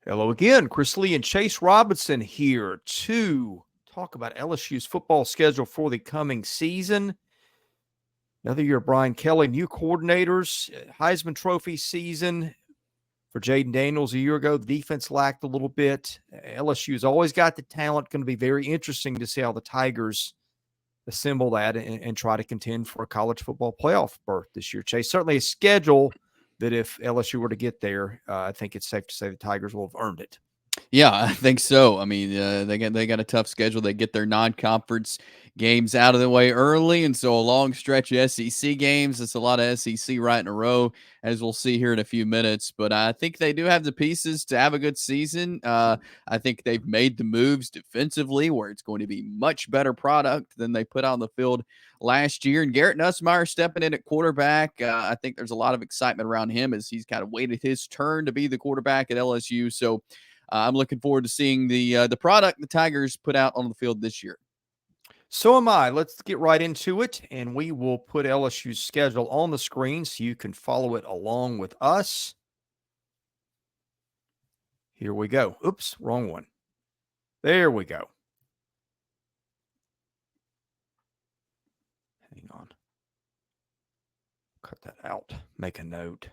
Hello again. Chris Lee and Chase Robinson here to talk about LSU's football schedule for the coming season. Another year of Brian Kelly, new coordinators, Heisman Trophy season for Jaden Daniels a year ago. The defense lacked a little bit. LSU's always got the talent. Going to be very interesting to see how the Tigers assemble that and try to contend for a college football playoff berth this year. Chase, certainly a schedule that if LSU were to get there, I think it's safe to say the Tigers will have earned it. Yeah, I think so. I mean, they got a tough schedule. They get their non-conference games out of the way early, and so a long stretch of SEC games. It's a lot of SEC right in a row, as we'll see here in a few minutes. But I think they do have the pieces to have a good season. I think they've made the moves defensively, where it's going to be much better product than they put on the field last year. And Garrett Nussmeier stepping in at quarterback. I think there's a lot of excitement around him as he's kind of waited his turn to be the quarterback at LSU. So I'm looking forward to seeing the product the Tigers put out on the field this year. So am I. Let's get right into it, and we will put LSU's schedule on the screen so you can follow it along with us. Here we go. Oops, wrong one. There we go. Hang on. Cut that out. Make a note.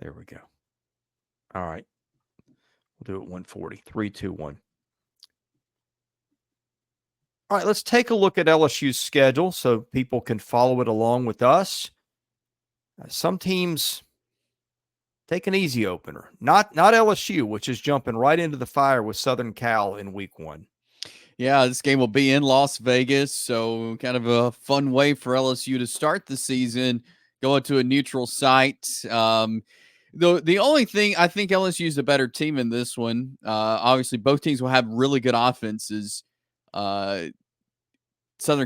There we go. All right. We'll do it 140. 3, 2, 1. All right, let's take a look at LSU's schedule so people can follow it along with us. Some teams take an easy opener. Not LSU, which is jumping right into the fire with Southern Cal in week 1. Yeah, this game will be in Las Vegas, so kind of a fun way for LSU to start the season, going to a neutral site. The only thing, I think LSU is a better team in this one. Obviously, both teams will have really good offenses. Southern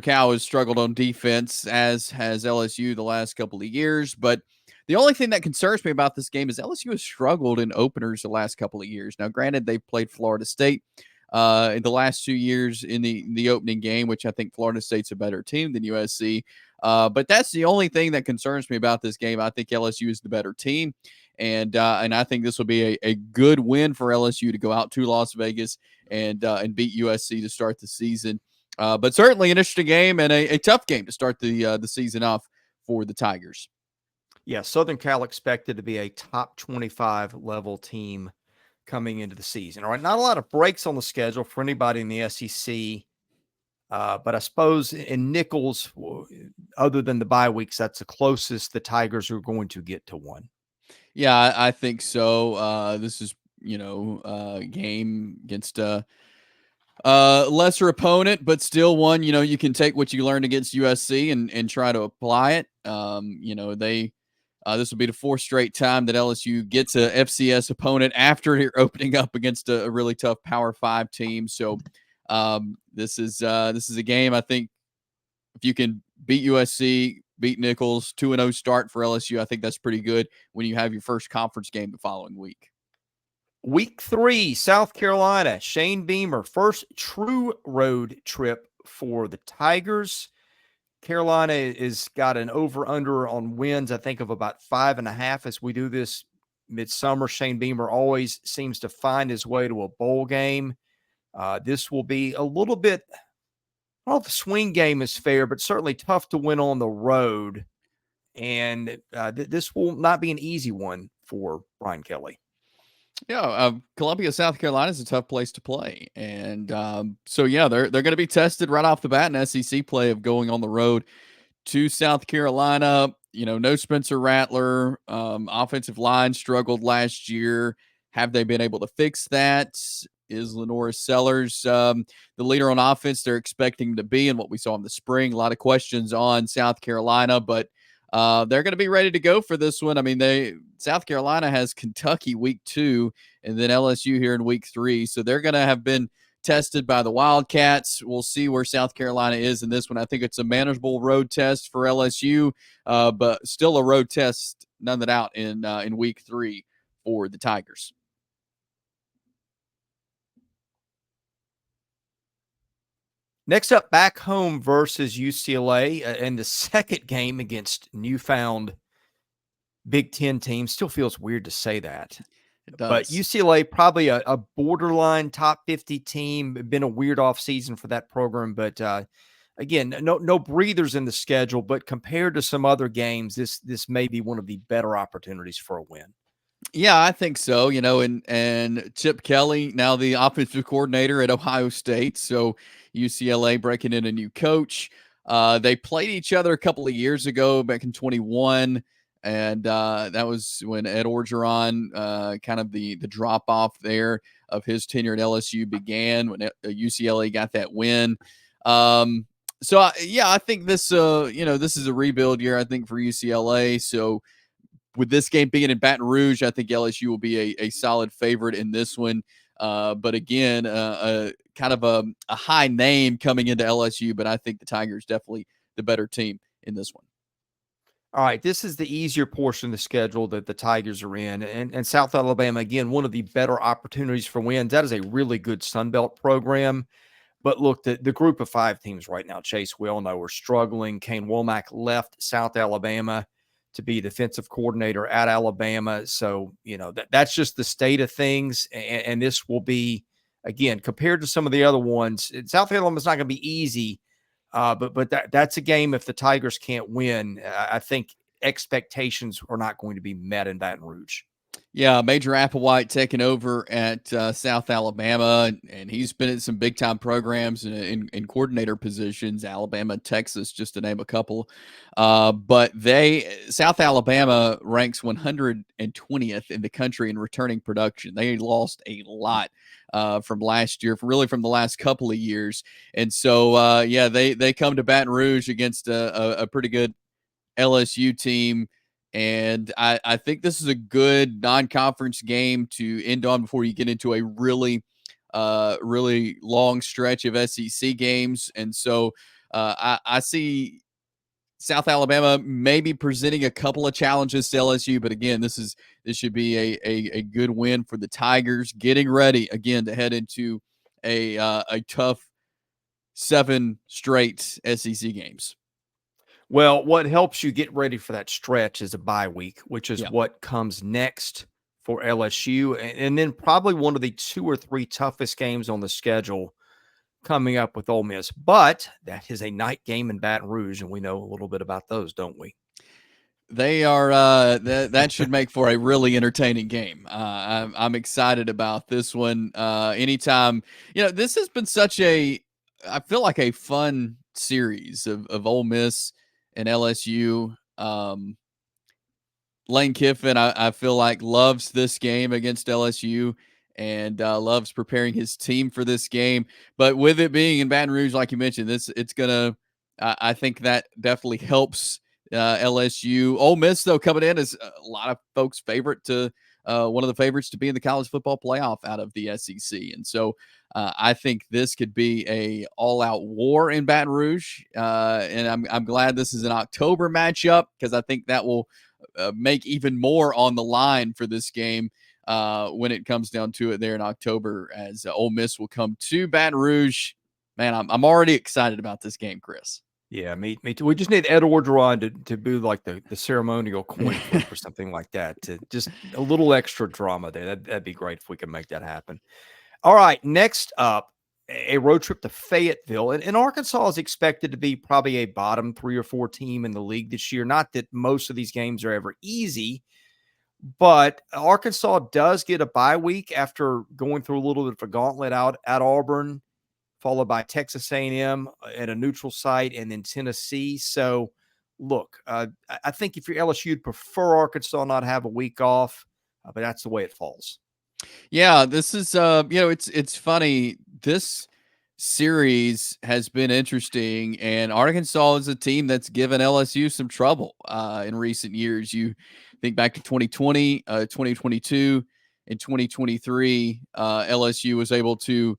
Cal has struggled on defense, as has LSU the last couple of years. But the only thing that concerns me about this game is LSU has struggled in openers the last couple of years. Now, granted, they've played Florida State in the last 2 years in the opening game, which I think Florida State's a better team than USC. But that's the only thing that concerns me about this game. I think LSU is the better team. And I think this will be a good win for LSU to go out to Las Vegas and beat USC to start the season. But certainly an interesting game and a tough game to start the season off for the Tigers. Yeah, Southern Cal expected to be a top 25 level team coming into the season. All right, not a lot of breaks on the schedule for anybody in the SEC. But I suppose in Nicholls, other than the bye weeks, that's the closest the Tigers are going to get to one. Yeah, I think so. This is, a game against a lesser opponent, but still one, you can take what you learned against USC and try to apply it. This will be the 4th straight time that LSU gets a FCS opponent after opening up against a really tough Power 5 team. So this is a game, I think, if you can beat USC, beat Nicholls, 2-0 start for LSU, I think that's pretty good when you have your first conference game the following week. Week 3, South Carolina, Shane Beamer, first true road trip for the Tigers. Carolina is got an over-under on wins, I think, of about 5.5 as we do this midsummer. Shane Beamer always seems to find his way to a bowl game. This will be a little bit, I don't know if the swing game is fair, but certainly tough to win on the road. And this will not be an easy one for Brian Kelly. Yeah, Columbia, South Carolina is a tough place to play, and they're going to be tested right off the bat in SEC play of going on the road to South Carolina. No Spencer Rattler. Offensive line struggled last year. Have they been able to fix that? Is Lenora Sellers the leader on offense they're expecting to be, and what we saw in the spring? A lot of questions on South Carolina, but they're going to be ready to go for this one. I mean, South Carolina has Kentucky week 2 and then LSU here in week 3. So they're going to have been tested by the Wildcats. We'll see where South Carolina is in this one. I think it's a manageable road test for LSU, but still a road test, none that out in week 3 for the Tigers. Next up, back home versus UCLA in the second game against newfound Big Ten team. Still feels weird to say that. It But does. UCLA, probably a borderline top 50 team. Been a weird offseason for that program. But again, no breathers in the schedule. But compared to some other games, this may be one of the better opportunities for a win. Yeah, I think so. And Chip Kelly, now the offensive coordinator at Ohio State. So UCLA breaking in a new coach. They played each other a couple of years ago, back in 21. And that was when Ed Orgeron, kind of the drop off there of his tenure at LSU began, when UCLA got that win. I think this is a rebuild year, I think, for UCLA. So with this game being in Baton Rouge, I think LSU will be a solid favorite in this one. But again, kind of a high name coming into LSU, but I think the Tigers definitely the better team in this one. All right, this is the easier portion of the schedule that the Tigers are in. And South Alabama, again, one of the better opportunities for wins. That is a really good Sun Belt program. But look, the group of 5 teams right now, Chase, we all know, are struggling. Kane Womack left South Alabama to be defensive coordinator at Alabama. So, that's just the state of things. And this will be, again, compared to some of the other ones, South Alabama's not going to be easy. But that's a game, if the Tigers can't win, I think expectations are not going to be met in Baton Rouge. Yeah, Major Applewhite taking over at South Alabama, and he's been in some big-time programs in coordinator positions, Alabama, Texas, just to name a couple. But South Alabama ranks 120th in the country in returning production. They lost a lot from last year, really from the last couple of years. And so, they come to Baton Rouge against a pretty good LSU team. And I think this is a good non-conference game to end on before you get into a really long stretch of SEC games. And so I see South Alabama maybe presenting a couple of challenges to LSU. But again, this should be a good win for the Tigers, getting ready again to head into a tough 7 straight SEC games. Well, what helps you get ready for that stretch is a bye week, which is Yeah. what comes next for LSU. And then probably one of the 2 or 3 toughest games on the schedule coming up with Ole Miss. But that is a night game in Baton Rouge, and we know a little bit about those, don't we? They are that should make for a really entertaining game. I'm excited about this one. Anytime, this has been I feel like a fun series of Ole Miss and LSU. Lane Kiffin, I feel like, loves this game against LSU and loves preparing his team for this game. But with it being in Baton Rouge, like you mentioned, it's gonna. I think that definitely helps LSU. Ole Miss, though, coming in is a lot of folks' favorite to one of the favorites to be in the college football playoff out of the SEC, and so I think this could be a all-out war in Baton Rouge. And I'm glad this is an October matchup, because I think that will make even more on the line for this game when it comes down to it there in October, as Ole Miss will come to Baton Rouge. Man, I'm already excited about this game, Chris. Yeah, me too. We just need Ed Orgeron to do like the ceremonial coin flip or something like that, to just a little extra drama there. That'd be great if we could make that happen. All right, next up, a road trip to Fayetteville. And Arkansas is expected to be probably a bottom 3 or 4 team in the league this year. Not that most of these games are ever easy, but Arkansas does get a bye week after going through a little bit of a gauntlet out at Auburn, followed by Texas A&M at a neutral site, and then Tennessee. So, look, I think if you're LSU, you'd prefer Arkansas not have a week off, but that's the way it falls. Yeah, this is it's funny. This series has been interesting, and Arkansas is a team that's given LSU some trouble in recent years. You think back to 2020, 2022, and 2023. LSU was able to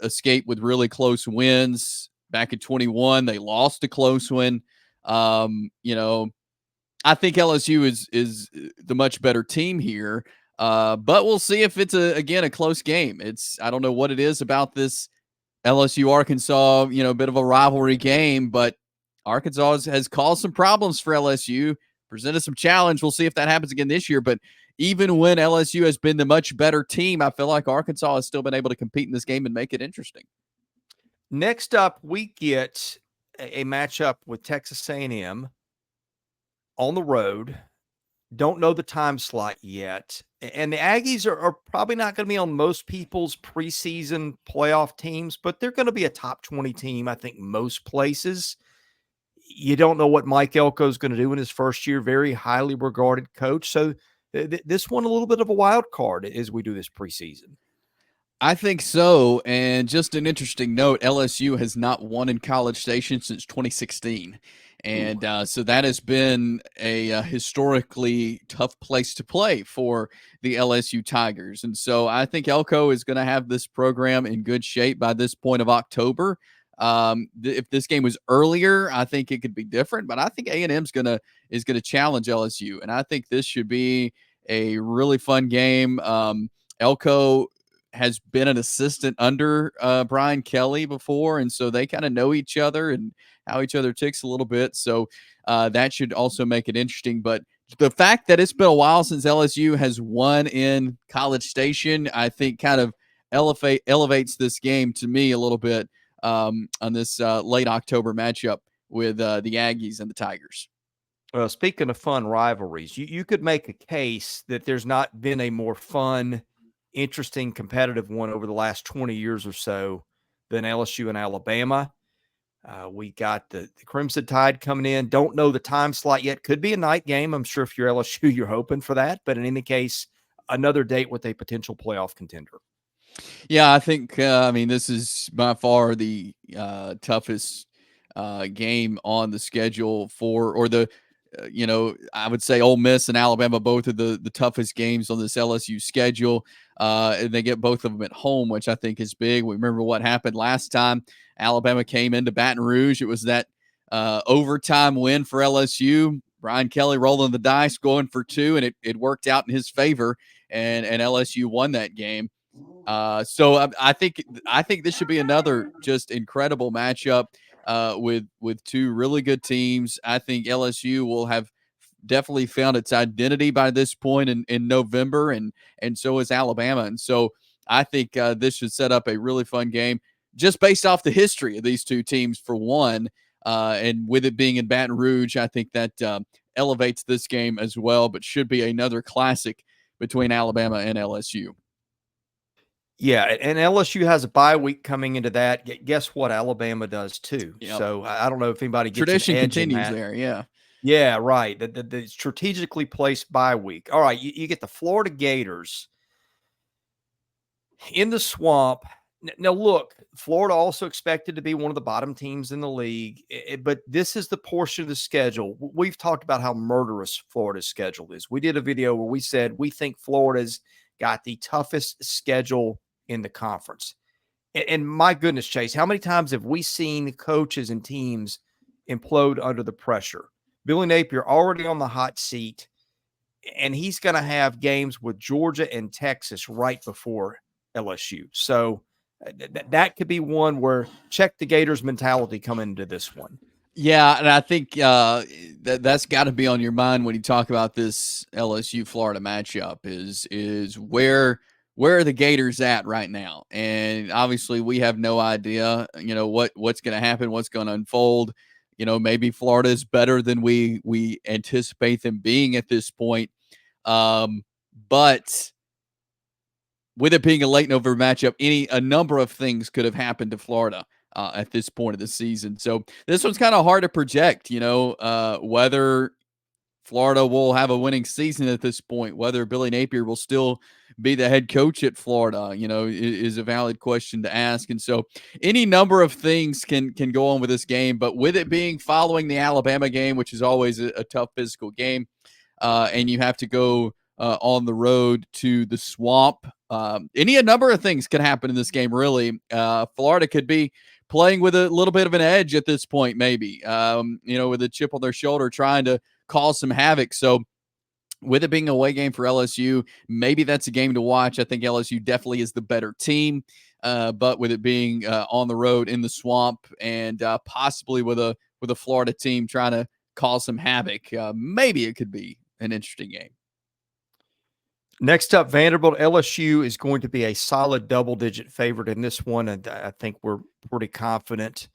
escape with really close wins. Back in 21, they lost a close one. I think LSU is the much better team here. But we'll see if it's a close game. I don't know what it is about this LSU Arkansas, a bit of a rivalry game, but Arkansas has caused some problems for LSU, presented some challenge. We'll see if that happens again this year. But even when LSU has been the much better team, I feel like Arkansas has still been able to compete in this game and make it interesting. Next up, we get a matchup with Texas A&M on the road. Don't know the time slot yet. And the Aggies are probably not going to be on most people's preseason playoff teams, but they're going to be a top 20 team, I think, most places. You don't know what Mike Elko is going to do in his first year. Very highly regarded coach. So this one a little bit of a wild card as we do this preseason. I think so. And just an interesting note, LSU has not won in College Station since 2016. And so that has been a historically tough place to play for the LSU Tigers. And so I think Elko is going to have this program in good shape by this point of October. If this game was earlier, I think it could be different. But I think A&M is going to challenge LSU. And I think this should be a really fun game. Elko has been an assistant under Brian Kelly before, and so they kind of know each other and how each other ticks a little bit. So that should also make it interesting. But the fact that it's been a while since LSU has won in College Station, I think kind of elevates this game to me a little bit on this late October matchup with the Aggies and the Tigers. Well, speaking of fun rivalries, you could make a case that there's not been a more fun, interesting, competitive one over the last 20 years or so than LSU and Alabama. We got the Crimson Tide coming in. Don't know the time slot yet. Could be a night game. I'm sure if you're LSU, you're hoping for that. But in any case, another date with a potential playoff contender. Yeah, I think, this is by far the toughest game on the schedule I would say Ole Miss and Alabama, both of the toughest games on this LSU schedule. And they get both of them at home, which I think is big. We remember what happened last time. Alabama came into Baton Rouge. It was that overtime win for LSU. Brian Kelly rolling the dice, going for two, and it worked out in his favor, and LSU won that game. So I think this should be another just incredible matchup with two really good teams. I think LSU will have definitely found its identity by this point in November, and so is Alabama. And so I think this should set up a really fun game just based off the history of these two teams for one. And with it being in Baton Rouge, I think that elevates this game as well, but should be another classic between Alabama and LSU. Yeah, and LSU has a bye week coming into that. Guess what? Alabama does too. Yep. So I don't know if anybody gets tradition an edge continues in that. there. Yeah. Yeah, right. The strategically placed bye week. All right, you get the Florida Gators in the swamp. Now, look, Florida also expected to be one of the bottom teams in the league, but this is the portion of the schedule. We've talked about how murderous Florida's schedule is. We did a video where we said we think Florida's got the toughest schedule in the conference. And my goodness, Chase, how many times have we seen coaches and teams implode under the pressure? Billy Napier already on the hot seat, and he's going to have games with Georgia and Texas right before LSU. So that could be one where check the Gators mentality coming into this one. Yeah, and I think that's got to be on your mind when you talk about this LSU Florida matchup is where are the Gators at right now? And obviously we have no idea, what's going to happen, what's going to unfold. Maybe Florida is better than we anticipate them being at this point. But with it being a late November matchup, a number of things could have happened to Florida at this point of the season. So this one's kind of hard to project, whether Florida will have a winning season at this point, whether Billy Napier will still be the head coach at Florida, is a valid question to ask. And so any number of things can go on with this game, but with it being following the Alabama game, which is always a tough physical game, and you have to go on the road to the swamp. A number of things could happen in this game, really. Florida could be playing with a little bit of an edge at this point, maybe, with a chip on their shoulder, trying to cause some havoc. So with it being a away game for LSU, maybe that's a game to watch. I think LSU definitely is the better team, but with it being on the road in the swamp and possibly with a Florida team trying to cause some havoc, maybe it could be an interesting game. Next up, Vanderbilt. LSU is going to be a solid double-digit favorite in this one, and I think we're pretty confident.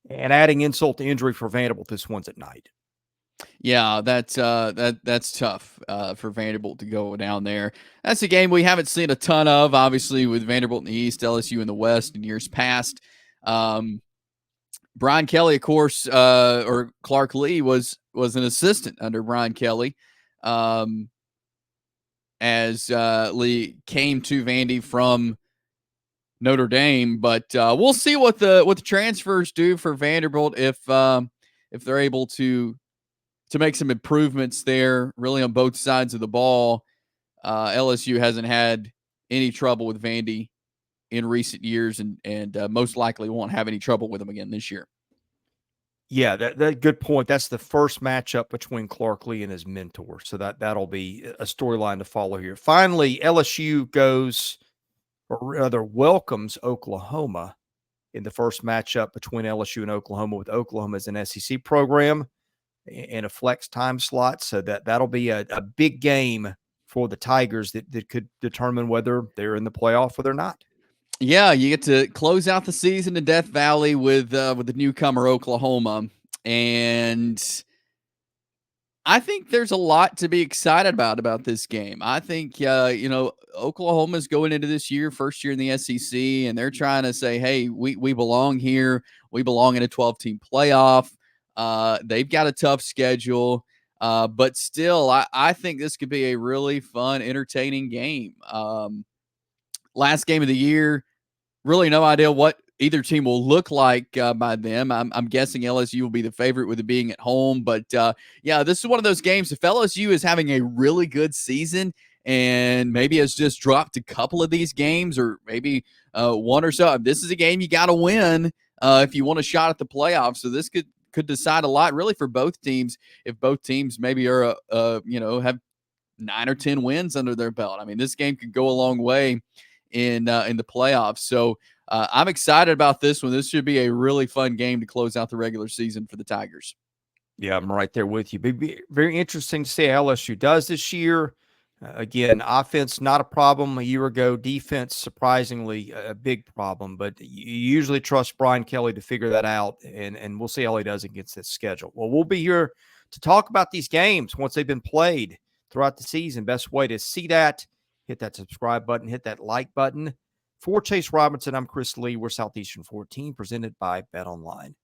And adding insult to injury for Vanderbilt, this one's at night. Yeah, that's tough for Vanderbilt to go down there. That's a game we haven't seen a ton of, obviously, with Vanderbilt in the East, LSU in the West in years past. Brian Kelly, of course, or Clark Lee was an assistant under Brian Kelly, as Lee came to Vandy from Notre Dame. But we'll see what the transfers do for Vanderbilt if they're able to make some improvements there, really on both sides of the ball. LSU hasn't had any trouble with Vandy in recent years, and most likely won't have any trouble with them again this year. Yeah, that good point. That's the first matchup between Clark Lee and his mentor. So that'll be a storyline to follow here. Finally, LSU goes, or rather welcomes Oklahoma in the first matchup between LSU and Oklahoma, with Oklahoma as an SEC program in a flex time slot. So that'll be a big game for the Tigers that could determine whether they're in the playoff or they're not. Yeah, you get to close out the season in Death Valley with the newcomer Oklahoma, and I think there's a lot to be excited about this game. I think Oklahoma's going into this year, first year in the SEC, and they're trying to say, hey, we belong here. We belong in a 12-team playoff. They've got a tough schedule, but still, I think this could be a really fun, entertaining game. Last game of the year, really no idea what either team will look like by them. I'm guessing LSU will be the favorite with it being at home. But, yeah, this is one of those games. If LSU is having a really good season and maybe has just dropped a couple of these games or maybe one or so, this is a game you got to win if you want a shot at the playoffs. So this could decide a lot really for both teams if both teams maybe are, have 9 or 10 wins under their belt. I mean, this game could go a long way in the playoffs. So I'm excited about this one. This should be a really fun game to close out the regular season for the Tigers. Yeah, I'm right there with you. Be very interesting to see how LSU does this year. Again, offense, not a problem a year ago. Defense, surprisingly, a big problem. But you usually trust Brian Kelly to figure that out, and we'll see how he does against this schedule. Well, we'll be here to talk about these games once they've been played throughout the season. Best way to see that, hit that subscribe button, hit that like button. For Chase Robinson, I'm Chris Lee. We're Southeastern 14, presented by BetOnline.